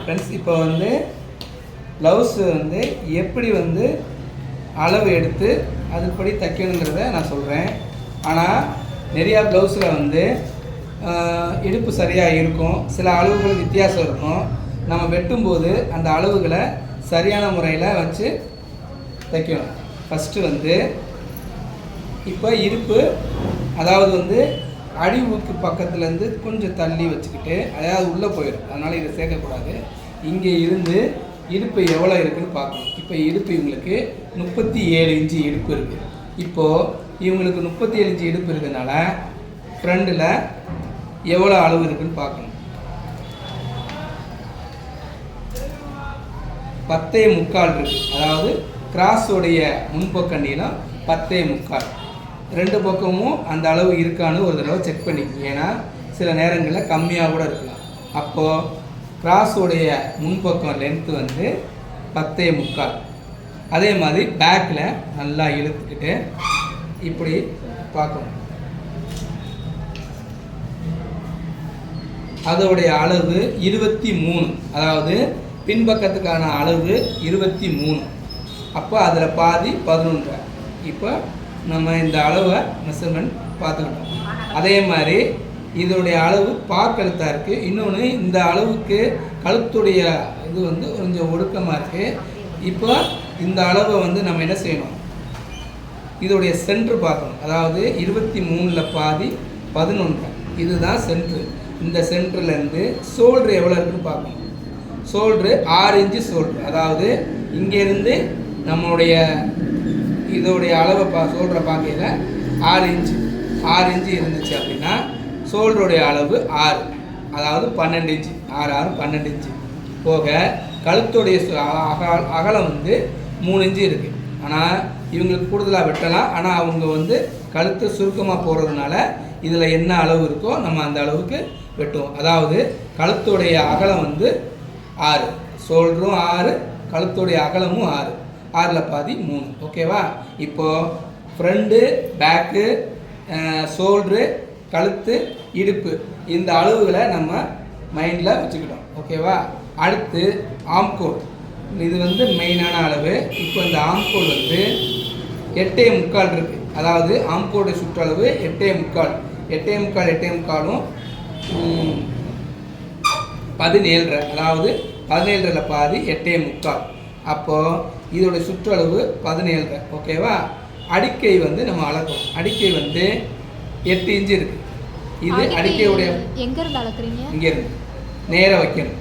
Friends, இப்போ வந்து blouse வந்து எப்படி வந்து அளவு எடுத்து அதுபடி தைக்கணுங்கிறத நான் சொல்கிறேன். ஆனால் நிறையா ப்ளவுஸில் வந்து இடுப்பு சரியாக இருக்கும், சில அளவுகள் வித்தியாசம் இருக்கும். நம்ம வெட்டும்போது அந்த அளவுகளை சரியான முறையில் வச்சு தைக்கணும். ஃபஸ்ட்டு வந்து இப்போ இடுப்பு, அதாவது வந்து அடிவுக்கு பக்கத்துலேருந்து கொஞ்சம் தள்ளி வச்சுக்கிட்டு, அதாவது உள்ளே போயிடும், அதனால் இதை சேர்க்கக்கூடாது. இங்கே இருந்து இடுப்பு எவ்வளோ இருக்குதுன்னு பார்க்கணும். இப்போ இடுப்பு இவங்களுக்கு 37 இன்ச்சு இடுப்பு இருக்குது. இப்போது இவங்களுக்கு 37 இன்ச்சு இடுப்பு இருக்கிறதுனால ஃப்ரண்டில் எவ்வளோ அளவு இருக்குதுன்னு பார்க்கணும். 10.75 இருக்குது. அதாவது கிராஸோடைய முன்பக்க நீளம் 10.75. ரெண்டு பக்கமும் அந்த அளவு இருக்கான்னு ஒரு தடவை செக் பண்ணிக்கணும். ஏன்னா சில நேரங்களில் கம்மியாக கூட இருக்கலாம். அப்போது கிராஸோடைய முன்பக்கம் லென்த்து வந்து 10.75. அதே மாதிரி பேக்கில் நல்லா இழுத்துக்கிட்டு இப்படி பார்க்கணும். அதோடைய அளவு 23. அதாவது பின்பக்கத்துக்கான அளவு 23. அப்போ அதில் பாதி 11. இப்போ நம்ம இந்த அளவை மெஷர்மெண்ட் பார்த்துக்கிட்டோம். அதே மாதிரி இதோடைய அளவு பாக்கழுத்தாக இருக்குது. இன்னொன்று இந்த அளவுக்கு கழுத்துடைய இது வந்து கொஞ்சம் ஒடுக்கமாக இருக்குது. இப்போ இந்த அளவை வந்து நம்ம என்ன செய்யணும், இதோடைய சென்ட்ரு பார்க்கணும். அதாவது 23ல் பாதி 11. இதுதான் சென்ட்ரு. இந்த சென்டர்லேருந்து ஷோல்ட்ரு எவ்வளோ இருக்குன்னு பார்க்கணும். Shoulder 6 inch shoulder. அதாவது இங்கேருந்து நம்மளுடைய இதோடைய அளவை ஷோல்டரை பார்க்கையில் 6 இன்ச்சு இருந்துச்சு அப்படின்னா ஷோல்டருடைய அளவு 6, அதாவது 12 இன்ச்சு. 6 6 12 இன்ச்சு போக கழுத்துடைய அகலம் வந்து 3 இன்ச்சு இருக்குது. ஆனால் இவங்களுக்கு கூடுதலாக வெட்டலாம். ஆனால் அவங்க வந்து கழுத்து சுருக்கமாக போகிறதுனால இதில் என்ன அளவு இருக்கோ நம்ம அந்த அளவுக்கு வெட்டுவோம். அதாவது கழுத்துடைய அகலம் வந்து 6, ஷோல்டரும் 6, கழுத்துடைய அகலமும் 6, 6ல் பாதி 3. ஓகேவா? இப்போது ஃப்ரண்ட்டு, பேக்கு, ஷோல்ட்ரு, கழுத்து, இடுப்பு, இந்த அளவுகளை நம்ம மைண்டில் வச்சுக்கிட்டோம். ஓகேவா? அடுத்து ஆம்கோல். இது வந்து மெயினான அளவு. இப்போ இந்த ஆம்கோல் வந்து 8.75 இருக்குது. அதாவது ஆம்கோலுடைய சுற்றளவு 8.75. 8.75ம் 17. அதாவது 17ல் பாதி 8.75. அப்போது இதோடைய சுற்றளவு 17. ஓகேவா? அடிக்கை வந்து நம்ம அளக்கணும். அடிக்கை வந்து 8 இன்ச்சு இருக்குது. இது அடிக்கையுடைய எங்கேருந்து அளக்குறீங்க? இங்கேருந்து நேராக வைக்கணும்.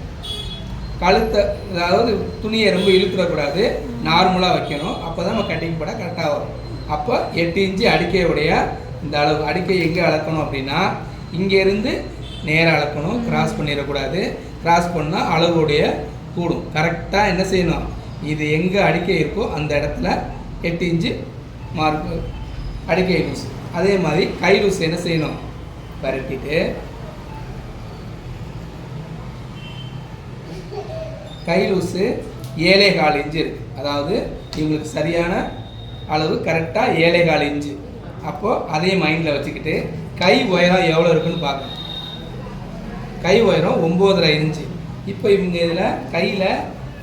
கழுத்தை, அதாவது துணியை ரொம்ப இழுத்துடக்கூடாது, நார்மலாக வைக்கணும். அப்போ தான் நம்ம கட்டிங் பட கரெக்டாக வரும். அப்போ 8 இன்ச்சு அடிக்கையுடைய இந்த அளவு. அடிக்கை எங்கே அளக்கணும் அப்படின்னா இங்கேருந்து நேராக அளக்கணும், கிராஸ் பண்ணிடக்கூடாது. கிராஸ் பண்ணால் அளவுடைய கூடும். கரெக்டாக என்ன செய்யணும், இது எங்கே அடிக்கை இருக்கோ அந்த இடத்துல 8 இன்ச்சு மார்க்கு அடிக்கை லூஸ். அதே மாதிரி கை லூஸ் என்ன செய்யணும், பரட்டிட்டு கை லூஸு 7.25 இன்ச்சு இருக்குது. அதாவது இவங்களுக்கு சரியான அளவு கரெக்டாக 7.25 இன்ச்சு. அப்போது அதே மைண்டில் வச்சுக்கிட்டு கை உயரம் எவ்வளோ இருக்குன்னு பார்க்கணும். கை உயரம் 9.5 இன்ச்சு. இப்போ இவங்க இதில் கையில்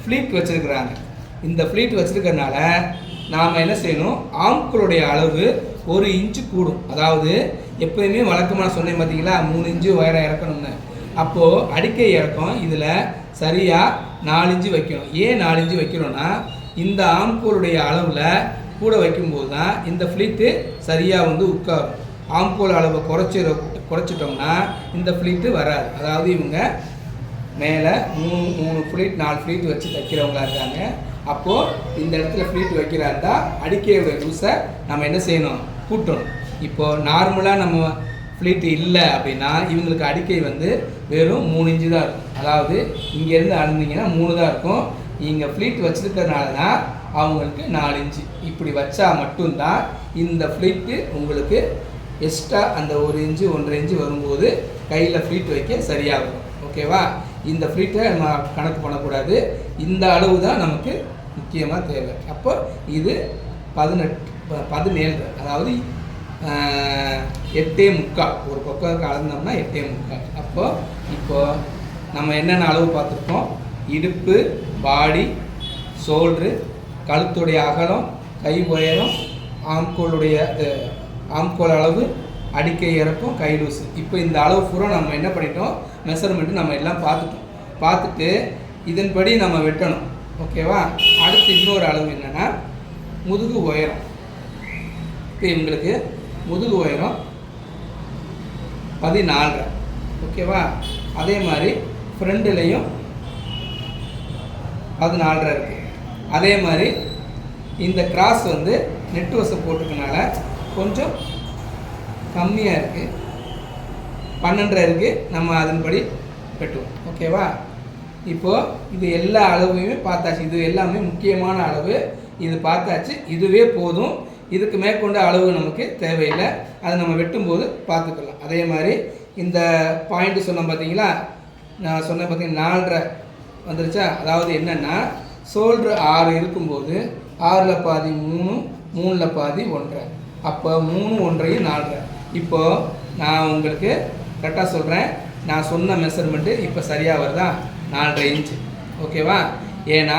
ஃப்ளீட் வச்சுருக்குறாங்க. இந்த ஃப்ளீட் வச்சுருக்கறனால நாம் என்ன செய்யணும், ஆம்கோலுடைய அளவு 1 இன்ச்சு கூடும். அதாவது எப்போயுமே வழக்கமாக சொன்னேன் பார்த்தீங்களா, 3 இன்ச்சு உயரம் இறக்கணும்னு. அப்போது அடிக்கை இறக்கம் இதில் சரியாக 4 இன்ச்சு வைக்கணும். ஏன் 4 இன்ச்சு வைக்கணும்னா இந்த ஆம்கோலுடைய அளவில் கூட வைக்கும்போது தான் இந்த ஃப்ளீட்டு சரியாக வந்து உட்காரும். ஆம்கோல் அளவை குறைச்சிட்டோம்னா இந்த ஃப்ளீட்டு வராது. அதாவது இவங்க மேலே 3 ஃப்ளீட் 4 ஃப்ளீட் வச்சு தைக்கிறவங்களா இருக்காங்க. அப்போது இந்த இடத்துல ஃப்ளீட் வைக்கிறாருந்தா அடிக்கையோட லூஸை நம்ம என்ன செய்யணும், கூட்டணும். இப்போது நார்மலாக நம்ம ஃப்ளீட்டு இல்லை அப்படின்னா இவங்களுக்கு அடிக்கை வந்து வெறும் 3 இன்ச்சு தான் இருக்கும். அதாவது இங்கேருந்து அளந்தீங்கன்னா 3 தான் இருக்கும். இங்கே ஃப்ளீட் வச்சுருக்கிறதுனால தான் அவங்களுக்கு 4 இன்ச்சு. இப்படி வச்சா மட்டும்தான் இந்த ஃப்ளீட்டு உங்களுக்கு எக்ஸ்ட்ரா அந்த 1 இன்ச்சு 1.5 இன்ச்சு வரும்போது கையில் ஃப்ளீட் வைக்க சரியாகும். ஓகேவா? இந்த ஃப்ளீட்டை நம்ம கணக்கு பண்ணக்கூடாது. இந்த அளவு தான் நமக்கு முக்கியமாக தேவை. அப்போ இது 17, அதாவது 8.75. ஒரு பக்கம் அளந்தோம்னா 8.75. அப்போது நம்ம என்னென்ன அளவு பார்த்துருக்கோம், இடுப்பு, பாடி, ஷோல்ட்ரு, கழுத்துடைய அகலம், கை உயரம், ஆம்கோல் அளவு, அடிக்கை இறக்கம், கை லூஸு. இப்போ இந்த அளவு பூரா நம்ம என்ன பண்ணிட்டோம், மெஷர்மெண்ட்டு நம்ம எல்லாம் பார்த்துட்டு இதன்படி நம்ம வெட்டணும். ஓகேவா? அடுத்து இன்னொரு அளவு என்னென்னா முதுகு உயரம். இப்போ இவங்களுக்கு முதுகு உயரம் 14. ஓகேவா? அதே மாதிரி ஃப்ரெண்டுலேயும் 14 இருக்குது. அதே மாதிரி இந்த கிராஸ் வந்து நெட் வசம் போட்டுக்கனால கொஞ்சம் கம்மியாக இருக்குது, 12 இருக்குது. நம்ம அதன்படி வெட்டுவோம். ஓகேவா? இப்போது இது எல்லா அளவையுமே பார்த்தாச்சு. இது எல்லாமே முக்கியமான அளவு. இது பார்த்தாச்சு, இதுவே போதும். இதுக்கு மேற்கொண்ட அளவு நமக்கு தேவையில்லை. அதை நம்ம வெட்டும்போது பார்த்துக்கலாம். அதே மாதிரி இந்த பாயிண்ட்டு சொன்னோம் பார்த்தீங்களா, நான் சொன்னேன் பார்த்தீங்கன்னா 4.5 வந்துருச்சா. அதாவது என்னென்னா ஷோல்ட்ரு 6 இருக்கும்போது 6ல் பாதி 3, 3ல் பாதி 1.5. அப்போ 3, 1.5, 4.5. இப்போது நான் உங்களுக்கு கரெக்டாக சொல்கிறேன். நான் சொன்ன மெஷர்மெண்ட்டு இப்போ சரியாக வருதா? 4.5 இன்ச்சு. ஓகேவா? ஏன்னா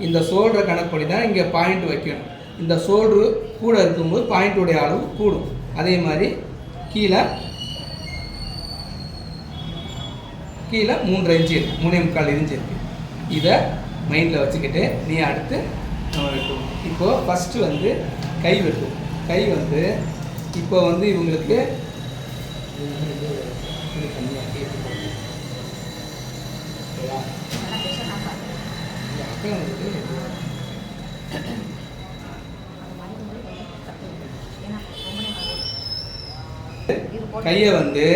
இந்த ஷோல்டரை கணக்கு தான் இங்கே பாயிண்ட் வைக்கணும். இந்த ஷோல்ட்ரு கூட இருக்கும்போது பாயிண்ட்டுடைய அளவு கூடும். அதே மாதிரி கீழே 3.5 இன்ச்சு இருக்குது, 3.25 இன்ச்சு இருக்குது. இதை மைண்டில் வச்சுக்கிட்டு நீ அடுத்து நம்ம வெட்டுவோம். இப்போது ஃபஸ்ட்டு வந்து கை வெட்டுவோம். கை வந்து இப்போ வந்து இவங்களுக்கு கையை வந்து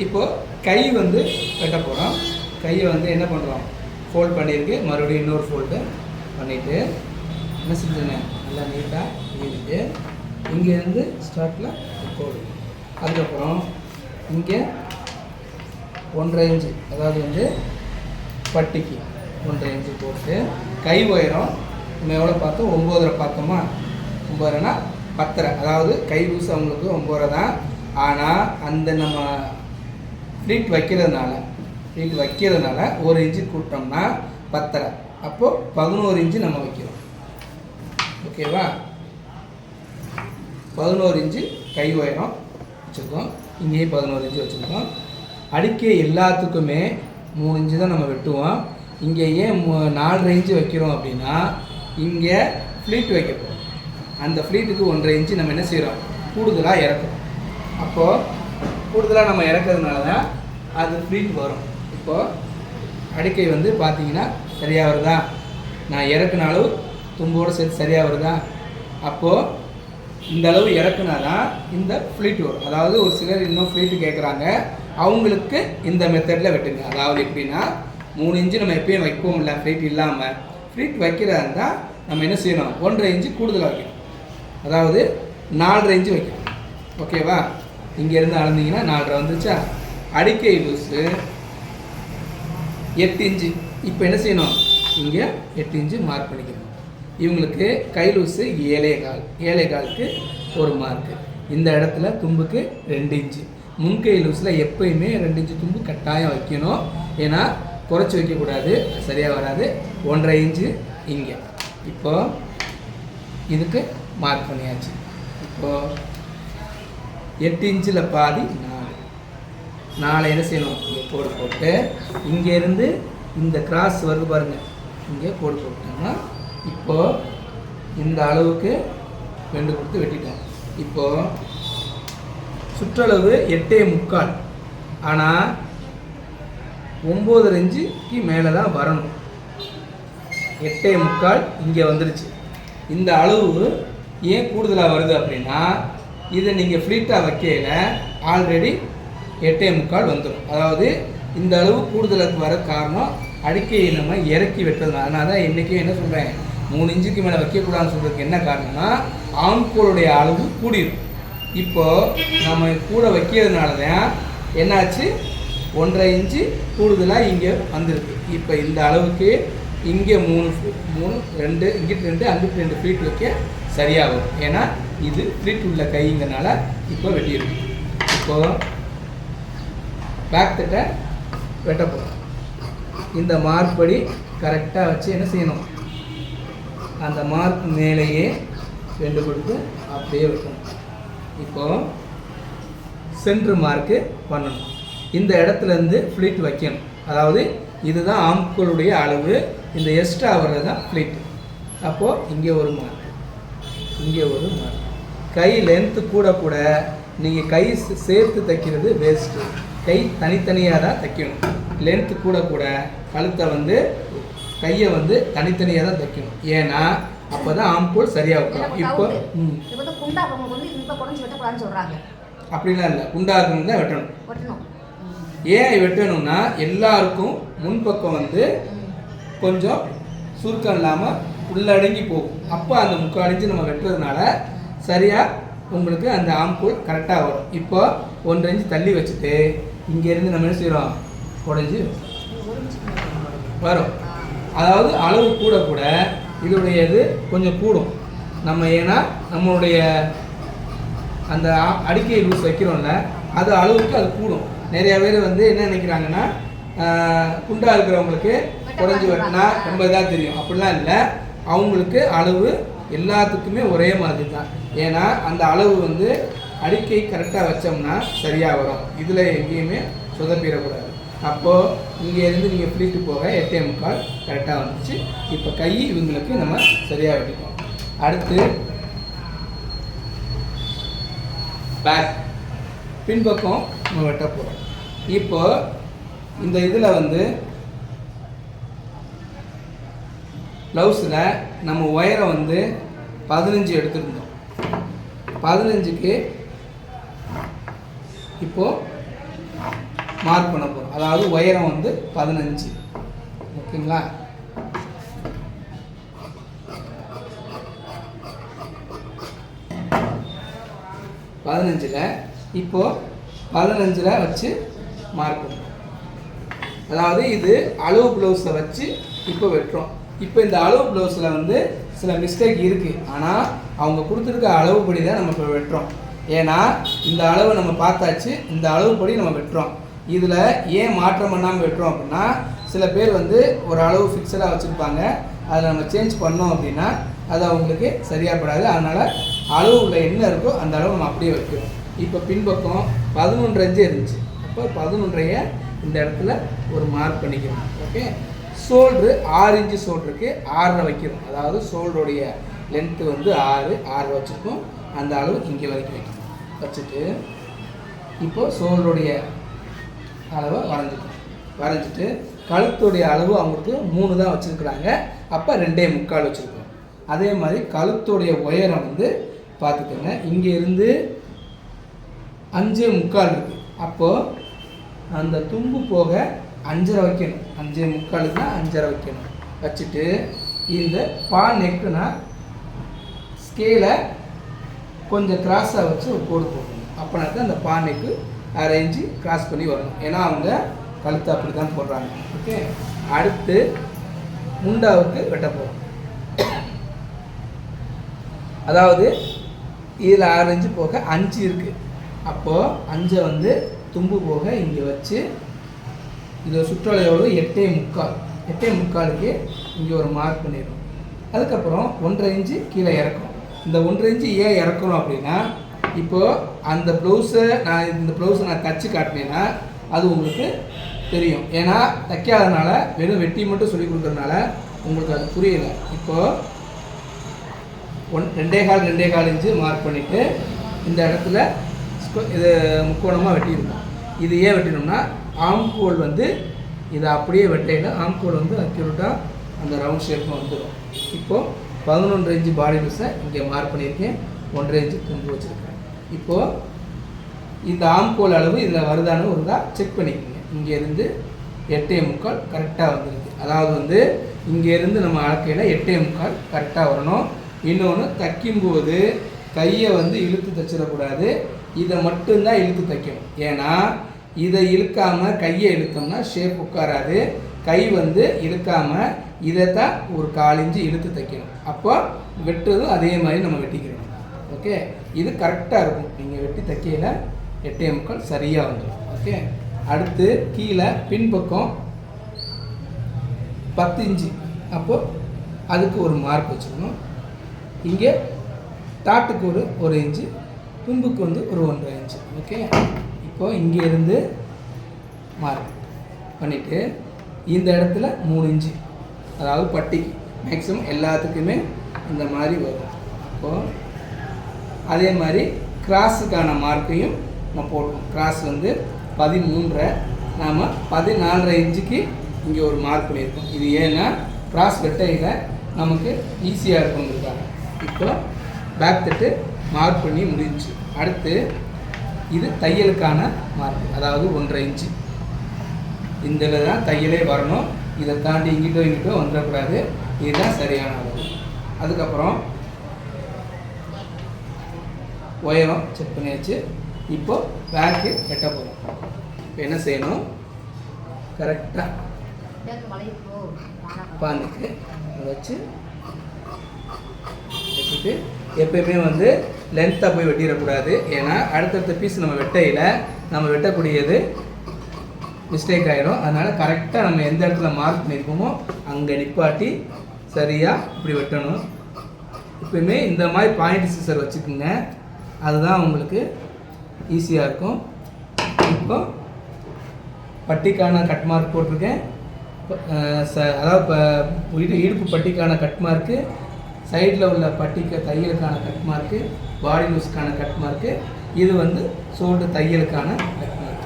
இப்போ கை வந்து வெட்ட போகிறோம். கையை வந்து என்ன பண்ணுறோம், ஃபோல்ட் பண்ணியிருக்கு. மறுபடியும் இன்னொரு ஃபோல்டு பண்ணிவிட்டு என்ன செஞ்சேன், நல்லா நீட்டாக நீடிட்டு இங்கேருந்து ஸ்டார்ட்டில் கோடு. அதுக்கப்புறம் இங்கே 1.5 இன்ச்சு, அதாவது வந்து பட்டிக்கு 1.5 இன்ச்சு போட்டு கை உயரம் நம்ம எவ்வளோ பார்த்தோம், 9.5 பார்த்தோமா. 9.5னா 10.5, அதாவது கை லூஸ் அவங்களுக்கு 9.5 தான். ஆனால் அந்த நம்ம ஃப்ளீட் வைக்கிறதுனால 1 இன்ச்சு கூட்டோம்னா 10.5. அப்போது 11 இன்ச்சு நம்ம வைக்கிறோம். ஓகேவா? 11 இன்ச்சு கை உயரம் வச்சுருக்கோம். இங்கேயே 11 இன்ச்சு வச்சுருக்கோம். அடிக்க எல்லாத்துக்குமே 3 இன்ச்சு தான் நம்ம வெட்டுவோம். இங்கே ஏன் 4.5 இன்ச்சு வைக்கிறோம் அப்படின்னா, இங்கே ஃப்ளீட் வைக்க போகிறோம். அந்த ஃப்ளீட்டுக்கு 1.5 இன்ச்சு நம்ம என்ன செய்கிறோம், கூடுதலாக இறக்குறோம். அப்போது கூடுதலாக நம்ம இறக்குறதுனால தான் அது ஃப்ளீட் வரும். இப்போது அடிக்கை வந்து பார்த்தீங்கன்னா சரியாக வருதா, நான் இறக்குன அளவு தும்போடு சேர்த்து சரியாக வருதா. அப்போது இந்த அளவு இறக்குனா தான் இந்த ஃப்ளீட் வரும். அதாவது ஒரு சிலர் இன்னும் ஃப்ளீட்டு கேட்குறாங்க, அவங்களுக்கு இந்த மெத்தடில் வெட்டுங்க. அதாவது எப்படின்னா 3 இன்ச்சு நம்ம எப்பயும் வைப்போம் இல்லை, ஃப்ளீட் இல்லாமல். ஃப்ளீட் வைக்கிறதா இருந்தால் நம்ம என்ன செய்யணும், 1.5 இன்ச்சு கூடுதலாக வைக்கணும். அதாவது 4.5 இன்ச்சு வைக்கணும். ஓகேவா? இங்கேருந்து அளந்தீங்கன்னா 4.5 வந்துச்சா. அடிக்கை லூஸு 8 இன்ச்சு. இப்போ என்ன செய்யணும், இங்கே 8 இன்ச்சு மார்க் பண்ணிக்கணும். இவங்களுக்கு கை லூஸு 7.25க்கு 1 மார்க்கு. இந்த இடத்துல தும்புக்கு 2 இன்ச்சு. முன்கை லூஸில் எப்போயுமே 2 இன்ச்சு தும்பு கட்டாயம் வைக்கணும். ஏன்னா குறைச்சி வைக்கக்கூடாது, சரியாக வராது. 1.5 இன்ச்சு இங்கே. இப்போது இதுக்கு மார்க் பண்ணியாச்சு. இப்போது 8 இன்ச்சில் பாதி 4 என்ன செய்யணும், இங்கே கோடு போட்டு இங்கேருந்து இந்த கிராஸ் வருது பாருங்கள், இங்கே கோடு போட்டோம்னா இப்போது இந்த அளவுக்கு 2 கொடுத்து வெட்டிட்டோம். இப்போது சுற்றளவு 8.25, ஆனால் 9.5 இன்ச்சுக்கு மேலே தான் வரணும். 8.25 இங்கே வந்துருச்சு. இந்த அளவு ஏன் கூடுதலாக வருது அப்படின்னா, இதை நீங்கள் ஃப்ளீட்டாக வைக்கையில் ஆல்ரெடி 8.25 வந்துடும். அதாவது இந்த அளவு கூடுதலுக்கு வர காரணம் அடிக்கையை நம்ம இறக்கி வெட்டுறதுனால. அதனால தான் என்றைக்கும் என்ன சொல்கிறேன், 3 இன்ச்சுக்கு மேலே வைக்கக்கூடாதுன்னு சொல்கிறதுக்கு என்ன காரணம்னா, ஆம்கோலுடைய அளவு கூடிடும். இப்போது நம்ம கூட வைக்கிறதுனால தான் என்னாச்சு, 1.5 இன்ச்சு கூடுதலாக இங்கே வந்திருக்கு. இப்போ இந்த அளவுக்கு இங்கே 3 2 இங்கிட்டு 2 அங்கிட்டு 2 ஃப்ளீட் வைக்க சரியாக வரும். ஏன்னா இது ஃப்ளீட் உள்ள கைங்கிறனால இப்போ வெட்டியிருக்கு. இப்போது பேக் தட்டை வெட்ட போகிறோம். இந்த மார்க் படி கரெக்டாக வச்சு என்ன செய்யணும், அந்த மார்க் மேலேயே 2 கொடுத்து அப்படியே வைக்கணும். இப்போது சென்ட்ரு மார்க்கு பண்ணணும். இந்த இடத்துலேருந்து ஃப்ளீட் வைக்கணும். அதாவது இதுதான் ஆம்கோலுடைய அளவு, இந்த எக்ஸ்ட்ரா வர்றது தான் ஃப்ளீட். அப்போது இங்கே ஒரு மார்க், இங்கே ஒரு மார்க். கை லென்த்து கூட கூட நீங்கள் கை சேர்த்து தைக்கிறது வேஸ்ட்டு. கை தனித்தனியாக தான் தைக்கணும். லென்த்து கூட கூட கழுத்தை வந்து கையை வந்து தனித்தனியாக தான் தைக்கணும். ஏன்னா அப்போ தான் ஆம்கோல் சரியாக வைக்கணும். இப்போ அப்படிலாம் இல்லை, குண்டாக்கணும் தான் வெட்டணும். ஏன் வெட்டணும்னா எல்லாருக்கும் முன்பக்கம் வந்து கொஞ்சம் சுருக்கம் இல்லாமல் உள்ளடங்கி போகும். அப்போ அந்த 3/4 இன்ச்சு நம்ம வெட்டுறதுனால சரியாக உங்களுக்கு அந்த ஆம்கோல் கரெக்டாக வரும். இப்போ 1.5 இன்ச்சு தள்ளி வச்சுட்டு இங்கேருந்து நம்ம என்ன செய்கிறோம், உடஞ்சி வரும். அதாவது அளவு கூட கூட இதோடைய இது கொஞ்சம் கூடும். நம்ம ஏன்னா நம்மளுடைய அந்த அடிக்கை லூஸ் வைக்கிறோம்ல, அது அளவுக்கு அது கூடும். நிறையா பேர் வந்து என்ன நினைக்கிறாங்கன்னா, குண்டாக இருக்கிறவங்களுக்கு குறைஞ்சி வெட்டினா ரொம்ப இதாக தெரியும். அப்படிலாம் இல்லை, அவங்களுக்கு அளவு எல்லாத்துக்குமே ஒரே மாதிரி தான். ஏன்னா அந்த அளவு வந்து அடிக்கை கரெக்டாக வச்சோம்னா சரியாக வரும். இதில் எங்கேயுமே சொதப்பிடக்கூடாது. அப்போது இங்கேருந்து நீங்கள் ஃப்ளீட்டு போக 8.75 கரெக்டாக வந்துச்சு. இப்போ கை இவங்களுக்கு நம்ம சரியாக வெட்டிப்போம். அடுத்து பேக் பின்பக்கம் நம்ம வெட்ட போகிறோம். இப்போ இந்த இதில் வந்து ப்ளவுஸில் நம்ம உயரம் வந்து 15 எடுத்துருந்தோம். 15க்கு இப்போது மார்க் பண்ண போகிறோம். அதாவது உயரம் வந்து 15. ஓகேங்களா? இப்போது 15 வச்சு மார்க் பண்ணுறோம். அதாவது இது அளவு ப்ளவுஸை வச்சு இப்போ வெட்டுறோம். இப்போ இந்த அளவு ப்ளவுஸில் வந்து சில மிஸ்டேக் இருக்குது. ஆனால் அவங்க கொடுத்துருக்க அளவுப்படி தான் நம்ம இப்போ வெட்டுறோம். ஏன்னா இந்த அளவை நம்ம பார்த்தாச்சு, இந்த அளவுப்படி நம்ம வெட்டுறோம். இதில் ஏன் மாற்றம் பண்ணாமல் வெட்டுறோம் அப்படின்னா, சில பேர் வந்து ஒரு அளவு ஃபிக்ஸடாக வச்சுருப்பாங்க. அதில் நம்ம சேஞ்ச் பண்ணோம் அப்படின்னா அது அவங்களுக்கு சரியாகப்படாது. அதனால் அளவு உள்ள என்ன இருக்கோ அந்த அளவு நம்ம அப்படியே வைக்கிறோம். இப்போ பின்பக்கம் 11.5 இருந்துச்சு. அப்போ 11.5 இந்த இடத்துல ஒரு மார்க் பண்ணிக்கிறோம். ஓகே, ஷோல்ட்ரு 6 இன்ச்சு ஷோல்டருக்கு 6 வைக்கிறோம். அதாவது ஷோல்டருடைய லென்த்து வந்து 6 வச்சுருக்கோம். அந்த அளவு இங்கே வரைக்கும் வைக்கணும். வச்சுட்டு இப்போது ஷோல்டருடைய அளவை வரைஞ்சிட்டு கழுத்துடைய அளவு அவங்களுக்கு 3 தான் வச்சுருக்குறாங்க. அப்போ 2.75 வச்சுருக்கோம். அதே மாதிரி கழுத்துடைய உயரம் வந்து பார்த்துக்கோங்க, இங்கே இருந்து 5.75 இருக்குது. அப்போது அந்த தும்பு போக 5.5 வைக்கணும். 5.75 தான் 5.5 வைக்கணும். வச்சுட்டு இந்த பா நெக்குனா ஸ்கேலை கொஞ்சம் கிராஸாக வச்சு ஒரு கோடு போடணும். அப்படின்னா தான் அந்த பா நெக்கு அரேஞ்சு கிராஸ் பண்ணி வரணும். ஏன்னா அவங்க கழுத்து அப்படி தான் போடுறாங்க. ஓகே, அடுத்து முண்டாவுக்கு வெட்ட போகிறோம். அதாவது இதில் 6 இன்ச்சு போக 5 இருக்குது. அப்போது 5 வந்து தும்பு போக இங்கே வச்சு இது சுற்றளவு 8.75க்கு இங்கே ஒரு மார்க் பண்ணிடுறோம். அதுக்கப்புறம் 1.5 இன்ச்சு கீழே இறக்கணும். இந்த 1.5 இன்ச்சு ஏன் இறக்கணும் அப்படின்னா, இப்போது அந்த ப்ளவுஸை நான் தச்சு காட்டினேன்னா அது உங்களுக்கு தெரியும். ஏன்னா தைக்காதனால வெறும் வெட்டி மட்டும் சொல்லி கொடுக்குறதுனால உங்களுக்கு அது புரியலை. இப்போது 2.25 இன்ச்சு மார்க் பண்ணிவிட்டு இந்த இடத்துல இது முக்கோணமாக வெட்டியிருக்கோம். இது ஏன் வெட்டினோம்னா, ஆம்கோல் வந்து இதை அப்படியே வெட்டையில் ஆம்கோல் வந்து அக்யூரேட்டாக அந்த ரவுண்ட் ஷேப்பில் வந்துடும். இப்போது 11.5 இன்ச்சு பாடி லூஸை இங்கே மார்க் பண்ணியிருக்கேன். 1.5 இன்ச்சு தும்பு வச்சுருக்கேன். இப்போது இந்த ஆம்கோல் அளவு இதில் வருதானு வருதா செக் பண்ணிக்கோங்க. இங்கேருந்து 8.75 கரெக்டாக வந்துருக்கு. அதாவது வந்து இங்கேருந்து நம்ம அளக்கையில் 8.75 கரெக்டாக வரணும். இன்னொன்று தைக்கும்போது கையை வந்து இழுத்து தைச்சிடக்கூடாது. இதை மட்டும்தான் இழுத்து தைக்கணும். ஏன்னா இதை இழுக்காமல் கையை இழுத்தோம்னா ஷேப் உட்காராது. கை வந்து இழுக்காமல் இதை தான் ஒரு 1/4 இன்ச்சு இழுத்து தைக்கணும். அப்போ வெட்டுறதும் அதே மாதிரி நம்ம வெட்டிக்கிறோம். ஓகே, இது கரெக்டாக இருக்கும். நீங்கள் வெட்டி தைக்கையில் 8.25 சரியாக வந்துடும். ஓகே, அடுத்து கீழே பின்பக்கம் 10 இன்ச்சு. அப்போது அதுக்கு ஒரு மார்க் வச்சுக்கணும். இங்கே டாட்டுக்கு ஒரு இன்ச்சு, தும்புக்கு வந்து ஒரு 1.5 இன்ச்சு. ஓகே, இப்போது இங்கேருந்து மார்க் பண்ணிவிட்டு இந்த இடத்துல 3 இன்ச்சு, அதாவது பட்டிக்கு மேக்ஸிமம் எல்லாத்துக்குமே இந்த மாதிரி வரும். அப்போது அதே மாதிரி கிராஸுக்கான மார்க்கையும் நம்ம போடுவோம். கிராஸ் வந்து 13.5, நாம் 14.5 இன்ச்சுக்கு இங்கே ஒரு மார்க் பண்ணியிருக்கோம். இது ஏன்னா கிராஸ் வெட்டையில் நமக்கு ஈஸியாக இருக்குங்கிறதுக்காக. இப்போ பேக் தட்டு மார்க் பண்ணி முடிஞ்சு. அடுத்து இது தையலுக்கான மார்க், அதாவது 1.5 இன்ச்சு. இந்த தான் தையலே வரணும். இதை தாண்டி இங்கிட்டோ வந்துடக்கூடாது. இதுதான் சரியான அளவு. அதுக்கப்புறம் உயரம் செக் பண்ணியாச்சு. இப்போது பேக்கு வெட்ட போகிறோம். இப்போ என்ன செய்யணும், கரெக்டாக பாந்துக்கு வச்சு வச்சுட்டு எப்பயுமே வந்து லென்த்தாக போய் வெட்டிடக்கூடாது. ஏன்னா அடுத்தடுத்த பீஸ் நம்ம வெட்டையில் நம்ம வெட்டக்கூடியது மிஸ்டேக் ஆகிடும். அதனால் கரெக்டாக நம்ம எந்த இடத்துல மார்க் பண்ணியிருக்கோமோ அங்கே நிப்பாட்டி சரியாக இப்படி வெட்டணும். எப்பயுமே இந்த மாதிரி பாயிண்ட் சிசர் வச்சுக்கோங்க, அதுதான் உங்களுக்கு ஈஸியாக இருக்கும். இப்போ பட்டிக்கான கட் மார்க் போட்டிருக்கேன். அதாவது இப்போ இடுப்பு பட்டிக்கான கட் மார்க்கு, சைடில் உள்ள பட்டிக்கு தையலுக்கான கட் மார்க்கு, பாடி லூஸ்க்கான கட் மார்க்கு, இது வந்து சோல்டு தையலுக்கான கட் மார்க்.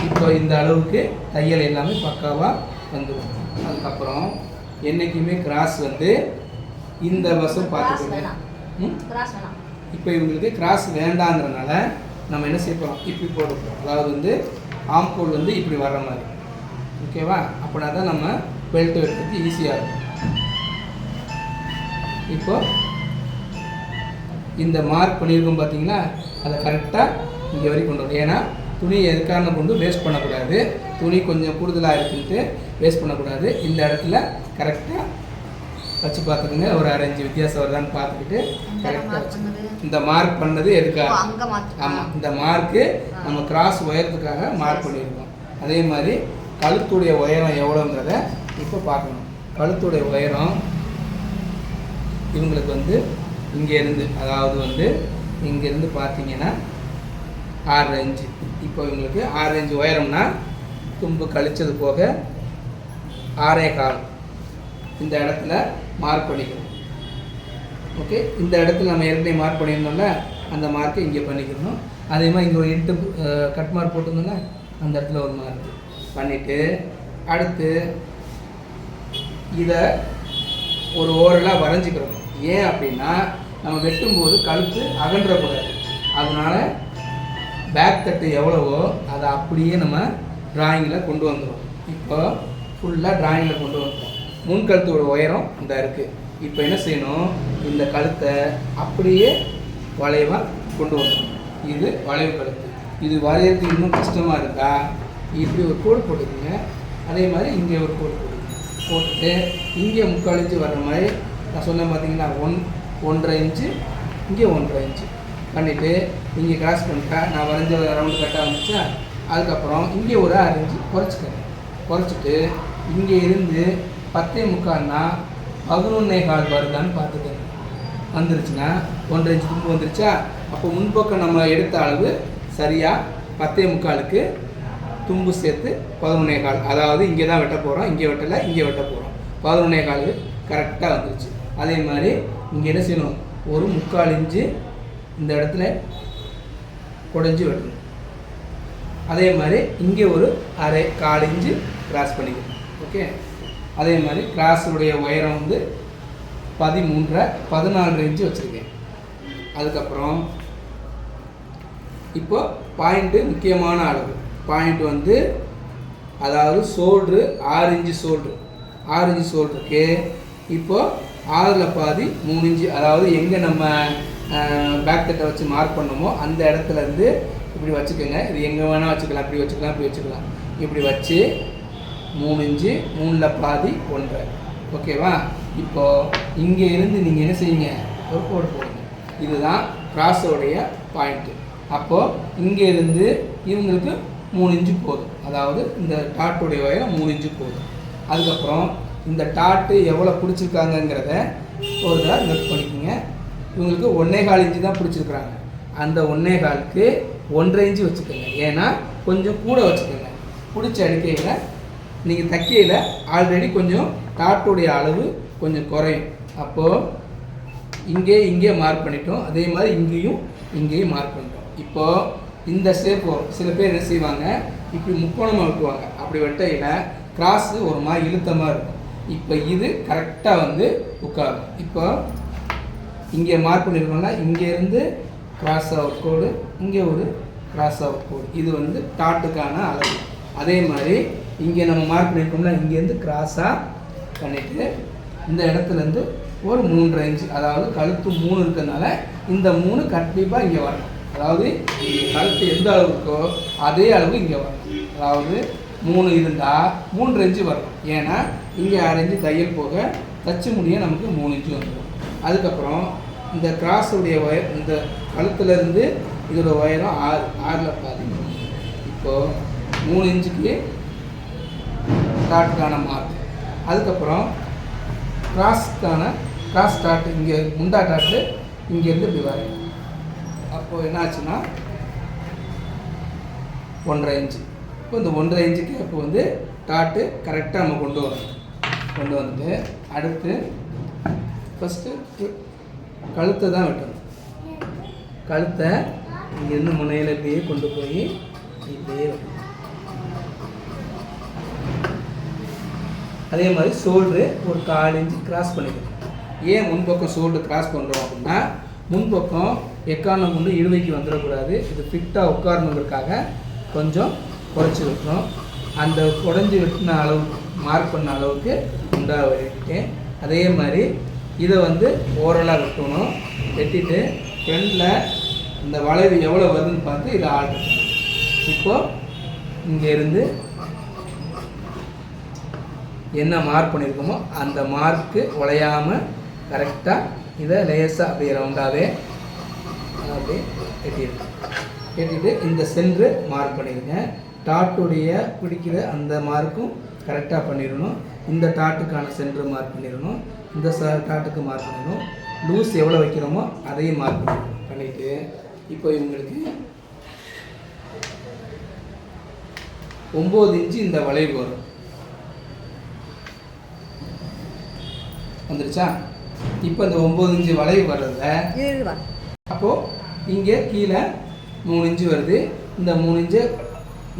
இப்போ இந்த அளவுக்கு தையல் எல்லாமே பக்காவாக வந்துடும். அதுக்கப்புறம் என்றைக்குமே கிராஸ் வந்து இந்த வசம் பார்த்துக்கோங்க. இப்போ இவங்களுக்கு கிராஸ் வேண்டாங்கிறனால நம்ம என்ன செய்ய போகிறோம், இப்படி போட்டுக்கிறோம். அதாவது வந்து ஆம்கோல் வந்து இப்படி வர்ற மாதிரி. ஓகேவா, அப்படின்னா தான் நம்ம பெல்ட் வெட்டுறதுக்கு ஈஸியாக இருக்கும். இப்போ இந்த மார்க் பண்ணியிருக்கோம் பார்த்தீங்களா, அதை கரெக்டாக இங்கே வரைக்கும் கொண்டு வரும். ஏன்னா துணி எதுக்கான கொண்டு வேஸ்ட் பண்ணக்கூடாது. துணி கொஞ்சம் கூடுதலாக இருக்குன்ட்டு வேஸ்ட் பண்ணக்கூடாது. இந்த இடத்துல கரெக்டாக வச்சு பார்த்துக்குங்க. ஒரு 1/2 இன்ச்சு வித்தியாசம் வருதான்னு பார்த்துக்கிட்டு கரெக்டாக வச்சு. இந்த மார்க் பண்ணது எதுக்காக? ஆமாம், இந்த மார்க்கு நம்ம கிராஸ் உயரத்துக்காக மார்க் பண்ணியிருக்கோம். அதே மாதிரி கழுத்துடைய உயரம் எவ்வளோங்கிறத இப்போ பார்க்கணும். கழுத்துடைய உயரம் இவங்களுக்கு வந்து இங்கேருந்து, அதாவது வந்து இங்கேருந்து பார்த்தீங்கன்னா 6.5 இன்ச்சு. இப்போ இவங்களுக்கு 6 இன்ச்சு உயரம்னா தும்பு கழிச்சது போக 6.25 இந்த இடத்துல மார்க் பண்ணிக்கணும். ஓகே, இந்த இடத்துல நம்ம ஏற்கனவே மார்க் பண்ணியிருந்தோம்ல, அந்த மார்க்கை இங்கே பண்ணிக்கணும். அதே மாதிரி இங்கே ஒரு இன்ட்டு கட் மார்க் போட்டிருந்தோம்ல, அந்த இடத்துல ஒரு மார்க் பண்ணிவிட்டு அடுத்து இதை ஒரு ஓரலாக வரைஞ்சிக்கிறோம். ஏன் அப்படின்னா நம்ம வெட்டும்போது கழுத்து அகன்றக்கூடாது. அதனால் பேக் தட்டு எவ்வளவோ அதை அப்படியே நம்ம டிராயிங்கில் கொண்டு வந்துடும். இப்போ ஃபுல்லாக டிராயிங்கில் கொண்டு வந்துடும். முன் கழுத்தோட உயரம் இந்த இருக்குது. இப்போ என்ன செய்யணும், இந்த கழுத்தை அப்படியே வளைவாக கொண்டு வந்துடும். இது வளைவு கழுத்து. இது வரையறதுக்கு இன்னும் கஷ்டமாக இருக்கா, இப்படி ஒரு கோடு போட்டுக்குங்க. அதே மாதிரி இங்கே ஒரு கோடு போட்டுட்டு இங்கே 3/4 இன்ச்சு வர்ற மாதிரி நான் சொன்னேன் பார்த்தீங்கன்னா 1.5 இன்ச்சு, இங்கே 1.5 இன்ச்சு பண்ணிவிட்டு இங்கே கிராஸ் பண்ணிட்டா நான் வரைஞ்ச ரவுண்டு கட்டாக வந்துச்சா. அதுக்கப்புறம் இங்கே ஒரு 6 இன்ச்சு குறைச்சிட்டு இங்கே இருந்து 10.25னா 11.25 வருதான்னு பார்த்துக்கோங்க. வந்துருச்சுன்னா 1.5 இன்ச்சு தும்பு வந்துருச்சா. அப்போ முன்பக்கம் நம்ம எடுத்த அளவு சரியாக 10.25க்கு தும்பு சேர்த்து 11.25. அதாவது இங்கே தான் வெட்ட போகிறோம், இங்கே வெட்டலை, இங்கே வெட்ட போகிறோம். 11.25 கரெக்டாக வந்துருச்சு. அதே மாதிரி இங்கே என்ன செய்யணும், ஒரு 3/4 இன்ச்சு இந்த இடத்துல குடஞ்சி வெட்டணும். அதே மாதிரி இங்கே ஒரு 1/4 இன்ச்சு கிராஸ் பண்ணிக்கணும். ஓகே, அதே மாதிரி கிராஸுடைய உயரம் வந்து 14 இன்ச்சு வச்சுருக்கேன். அதுக்கப்புறம் இப்போ பாயிண்ட்டு முக்கியமான அளவு. பாயிண்ட் வந்து அதாவது ஷோல்ட்ரு 6 இன்ச்சு ஷோல்ட்ருக்கு. இப்போது 6ல் பாதி 3 இன்ச்சு, அதாவது எங்கே நம்ம பேக் தட்டை வச்சு மார்க் பண்ணோமோ அந்த இடத்துலேருந்து இப்படி வச்சுக்கோங்க. இது எங்கே வேணால் வச்சுக்கலாம், இப்படி வச்சுக்கலாம், இப்படி வச்சுக்கலாம். இப்படி வச்சு 3 இன்ச்சு 3ல் பாதி 1.5. ஓகேவா? இப்போது இங்கே இருந்து நீங்கள் என்ன செய்யுங்க, ஒரு கோடு போடுங்க. இதுதான் கிராஸோடைய பாயிண்ட்டு. அப்போது இங்கே இருந்து இவங்களுக்கு 3 இன்ச்சு போதும். அதாவது இந்த டாட்டுடைய உயரம் 3 இன்ச்சு போதும். அதுக்கப்புறம் இந்த டாட்டு எவ்வளோ பிடிச்சிருக்காங்கங்கிறத ஒரு தடவை நோட் பண்ணிக்கோங்க. இவங்களுக்கு 1.25 இன்ச்சு தான் பிடிச்சிருக்குறாங்க. அந்த 1.25க்கு 1.5 இன்ச்சு வச்சுக்கோங்க. ஏன்னா கொஞ்சம் கூட வச்சுக்கோங்க. பிடிச்ச அடிக்கையில் நீங்கள் தைக்கையில் ஆல்ரெடி கொஞ்சம் டாட்டுடைய அளவு கொஞ்சம் குறையும். அப்போது இங்கே மார்க் பண்ணிட்டோம். அதே மாதிரி இங்கேயும் மார்க் பண்ணிட்டோம். இப்போது இந்த ஷேப் வரும். சில பேர் என்ன செய்வாங்க, இப்படி முக்கோணமாக வெட்டுவாங்க. அப்படி வெட்டையில் கிராஸு ஒரு மாதிரி இழுத்தமாக இருக்கும். இப்போ இது கரெக்டாக வந்து உட்காரும். இப்போ இங்கே மார்க் பண்ணியிருக்கோம்னா இங்கேருந்து கிராஸ் அவுட் கோடு, இங்கே ஒரு கிராஸ் அவுட் கோடு. இது வந்து டாட்டுக்கான அளவு. அதே மாதிரி இங்கே நம்ம மார்க் பண்ணியிருக்கோம்னா இங்கேருந்து கிராஸாக பண்ணிவிட்டு இந்த இடத்துலேருந்து ஒரு 3.5 இன்ச்சு, அதாவது கழுத்து 3 இருக்கிறதுனால இந்த 3 கண்டிப்பாக இங்கே வரணும். அதாவது இங்கே கழுத்து எந்த அளவு இருக்கோ அதே அளவு இங்கே வரணும். அதாவது 3 இருந்தால் 3.5 இன்ச்சு வரணும். ஏன்னா இங்கே 6 இன்ச்சு தையல் போக தச்சு முடிய நமக்கு 3 இன்ச்சு வந்துடும். அதுக்கப்புறம் இந்த கிராஸுடைய ஒயர், இந்த கழுத்துலேருந்து இதோட உயரம் 6ல் பாதி. இப்போது 3 இன்ச்சுக்கு டாட்டுக்கான மார்க். அதுக்கப்புறம் கிராஸ் டாட் இங்கே முண்டா டாட்டு இங்கேருந்து இப்படி வரையும். அப்போது என்ன ஆச்சுன்னா 1.5 இன்ச்சு. இப்போ இந்த 1.5 இன்ச்சு கேப்பு வந்து டாட்டு கரெக்டாக நம்ம கொண்டு வந்துட்டு அடுத்து ஃபஸ்ட்டு கழுத்தை தான் வெட்டணும். கழுத்தை இங்கேருந்து முனையில் இப்படியே கொண்டு போய் இப்படியே வெட்டணும். அதே மாதிரி ஷோல்ட்ரு ஒரு 1/4 இன்ச்சு கிராஸ் பண்ணிக்கணும். ஏன் முன்பக்கம் ஷோல்ட்ரு கிராஸ் பண்ணுறோம் அப்படின்னா, முன்பக்கம் எக்காரணம் கொண்டு இழுவைக்கு வந்துடக்கூடாது. இது ஃபிட்டாக உட்காரணுங்கிறதுக்காக கொஞ்சம் குறைச்சி வெட்டுறோம். அந்த குறைஞ்சி வெட்டின அளவு மார்க் பண்ண அளவுக்கு உண்டாக வெட்டிட்டேன். அதே மாதிரி இதை வந்து ஓரலாக வெட்டணும். வெட்டிட்டு ஃப்ரண்டில் இந்த வளைவு எவ்வளோ வருதுன்னு பார்த்து இதை ஆல்ட்ரு. இப்போது இங்கேருந்து என்ன மார்க் பண்ணியிருக்கோமோ அந்த மார்க்கு உழையாமல் கரெக்டாக இதை லேசாக அப்படியே ரவுண்டாகவே அப்படியே கட்டிட்டு இந்த சென்ட்ரு மார்க் பண்ணிடுங்க. டாட்டுடைய பிடிக்கிற அந்த மார்க்கும் கரெக்டாக பண்ணிடணும். இந்த டாட்டுக்கான சென்ட்ரு மார்க் பண்ணிடணும். இந்த டாட்டுக்கு மார்க் பண்ணிடணும். லூஸ் எவ்வளோ வைக்கிறோமோ அதையும் மார்க் பண்ணிவிட்டு இப்போ இவங்களுக்கு 9 இன்ச்சு இந்த வளைவு வரும். வந்துருச்சா? இப்போ இந்த 9 இன்ச்சு வளைவு வர்றதில் அப்போது இங்கே கீழே 3 இன்ச்சு வருது. இந்த 3 இன்ச்சு